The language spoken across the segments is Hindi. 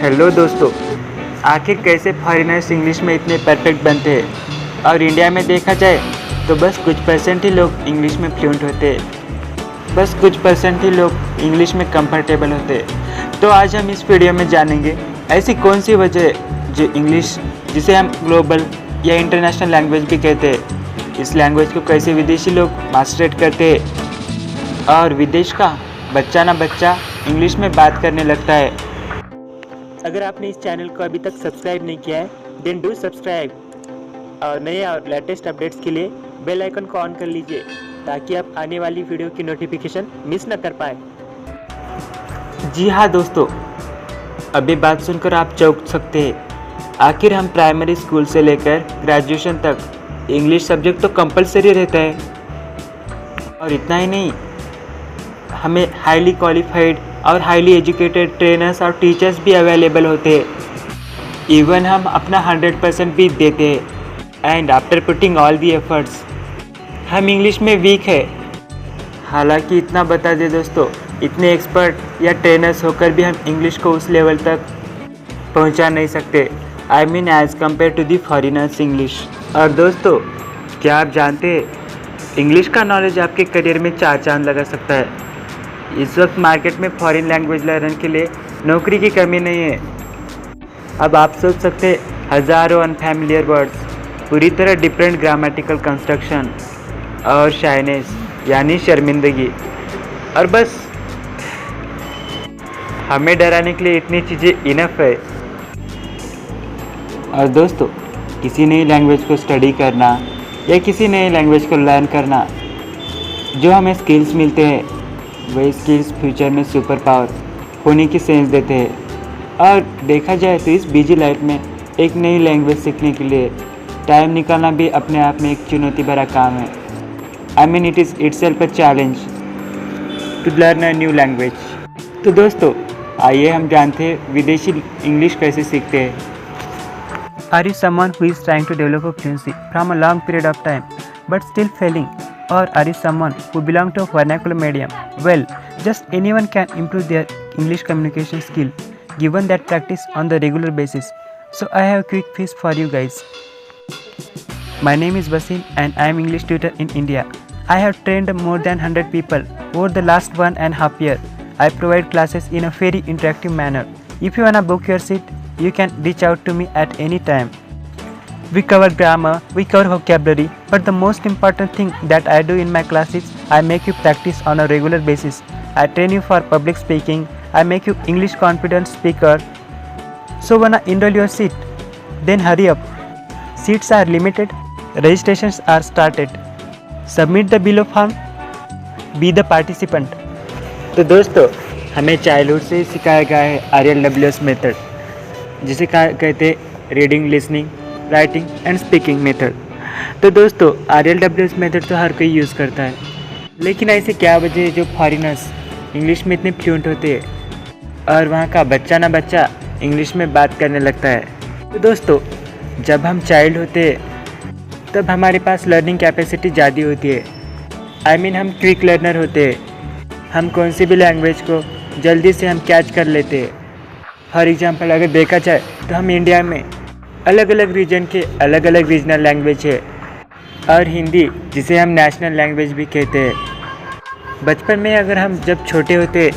हेलो दोस्तों। आखिर कैसे फॉरेनर्स इंग्लिश में इतने परफेक्ट बनते हैं और इंडिया में देखा जाए तो बस कुछ परसेंट ही लोग इंग्लिश में फ्लुएंट होते हैं, बस कुछ परसेंट ही लोग इंग्लिश में कंफर्टेबल होते हैं। तो आज हम इस वीडियो में जानेंगे ऐसी कौन सी वजह है जो इंग्लिश, जिसे हम ग्लोबल या इंटरनेशनल लैंग्वेज भी कहते हैं, इस लैंग्वेज को कैसे विदेशी लोग मास्टरेट करते हैं और विदेश का बच्चा ना बच्चा इंग्लिश में बात करने लगता है। अगर आपने इस चैनल को अभी तक सब्सक्राइब नहीं किया है देन डू सब्सक्राइब और नए और लेटेस्ट अपडेट्स के लिए बेल आइकन को ऑन कर लीजिए ताकि आप आने वाली वीडियो की नोटिफिकेशन मिस न कर पाए। जी हाँ दोस्तों, अभी बात सुनकर आप चौंक सकते हैं। आखिर हम प्राइमरी स्कूल से लेकर ग्रेजुएशन तक इंग्लिश सब्जेक्ट तो कंपलसरी रहता है और इतना ही नहीं, हमें हाईली क्वालिफाइड और हाईली एजुकेटेड ट्रेनर्स और टीचर्स भी अवेलेबल होते हैं। इवन हम अपना 100% भी देते हैं and after putting all the efforts हम इंग्लिश में वीक है। हालांकि इतना बता दें दोस्तों, इतने एक्सपर्ट या ट्रेनर्स होकर भी हम इंग्लिश को उस लेवल तक पहुंचा नहीं सकते, I mean as compare to the foreigners English. और दोस्तों, क्या आप जानते हैं इंग्लिश का नॉलेज आपके करियर में 4 चांद लगा सकता है। इस वक्त मार्केट में फॉरेन लैंग्वेज लर्नर के लिए नौकरी की कमी नहीं है। अब आप सोच सकते हैं हज़ारों अनफैमिलियर वर्ड्स, पूरी तरह डिफरेंट ग्रामेटिकल कंस्ट्रक्शन और शाइनेस यानी शर्मिंदगी, और बस हमें डराने के लिए इतनी चीज़ें इनफ है। और दोस्तों, किसी नई लैंग्वेज को स्टडी करना या किसी नई लैंग्वेज को लर्न करना, जो हमें स्किल्स मिलते हैं वही स्किल्स फ्यूचर में सुपर पावर होने की सेंस देते हैं। और देखा जाए तो इस बिजी लाइफ में एक नई लैंग्वेज सीखने के लिए टाइम निकालना भी अपने आप में एक चुनौती भरा काम है। I mean it is itself a challenge to learn a new language. तो दोस्तों, आइए हम जानते हैं विदेशी इंग्लिश कैसे सीखते हैं। Are you someone who is trying to develop a fluency from a long period of time but still failing? Or are you someone who belong to a vernacular medium? Well, just anyone can improve their English communication skill given that practice on the regular basis. So I have a quick fix for you guys. My name is Basim and I am English tutor in India. I have trained more than 100 people over the last 1.5 years. I provide classes in a very interactive manner. If you wanna book your seat, you can reach out to me at any time. We cover grammar, we cover vocabulary, but the most important thing that I do in my class is I make you practice on a regular basis. I train you for public speaking, I make you English confident speaker. So wanna enroll your seat? Then hurry up. Seats are limited, registrations are started. Submit the below form, be the participant. तो दोस्तों, हमें चाइल्डहुड से ही सिखाया गया है RLWS मेथड, जिसे कहते हैं reading, listening, writing and speaking method. तो दोस्तों, RLWS मेथड तो हर कोई यूज़ करता है, लेकिन ऐसे क्या वजह है जो फॉरेनर्स इंग्लिश में इतने फ्लुएंट होते हैं और वहाँ का बच्चा ना बच्चा इंग्लिश में बात करने लगता है? तो दोस्तों, जब हम चाइल्ड होते हैं तब हमारे पास लर्निंग कैपेसिटी ज़्यादा होती है। आई मीन हम क्विक लर्नर होते हैं, हम कौन सी भी लैंग्वेज को जल्दी से हम कैच कर लेते हैं। फॉर एग्ज़ाम्पल अगर देखा जाए तो हम इंडिया में अलग अलग रीजन के अलग अलग रीजनल लैंग्वेज है और हिंदी, जिसे हम नेशनल लैंग्वेज भी कहते हैं। बचपन में अगर हम जब छोटे होते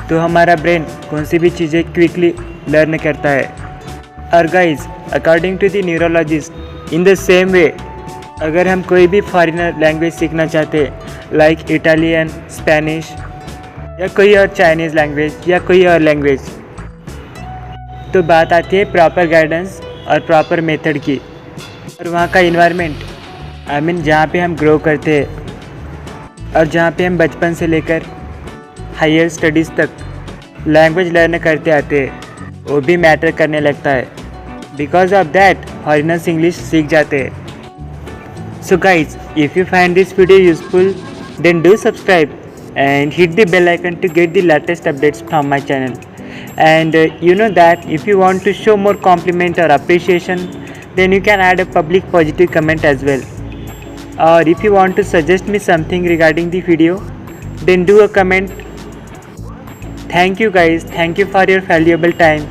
तो हमारा ब्रेन कौन सी भी चीज़ें क्विकली लर्न करता है। और guys, according to the neurologist, in the same way अगर हम कोई भी फॉरेनर लैंग्वेज सीखना चाहते हैं लाइक इटालियन, स्पेनिश या कोई और चाइनीज़ लैंग्वेज या कोई और लैंग्वेज, तो बात आती है प्रॉपर गाइडेंस और प्रॉपर मेथड की और वहाँ का इन्वायरमेंट, आई मीन जहाँ पे हम ग्रो करते हैं और जहाँ पे हम बचपन से लेकर हायर स्टडीज़ तक लैंग्वेज लर्न करते आते हैं, वो भी मैटर करने लगता है। Because of that foreigners English सीख जाते हैं। So guys, if you find this video useful then do subscribe and hit the bell icon to get the latest updates from my channel. And you know that if you want to show more compliment or appreciation, then you can add a public positive comment as well. Or if you want to suggest me something regarding the video, then do a comment. Thank you guys, thank you for your valuable time.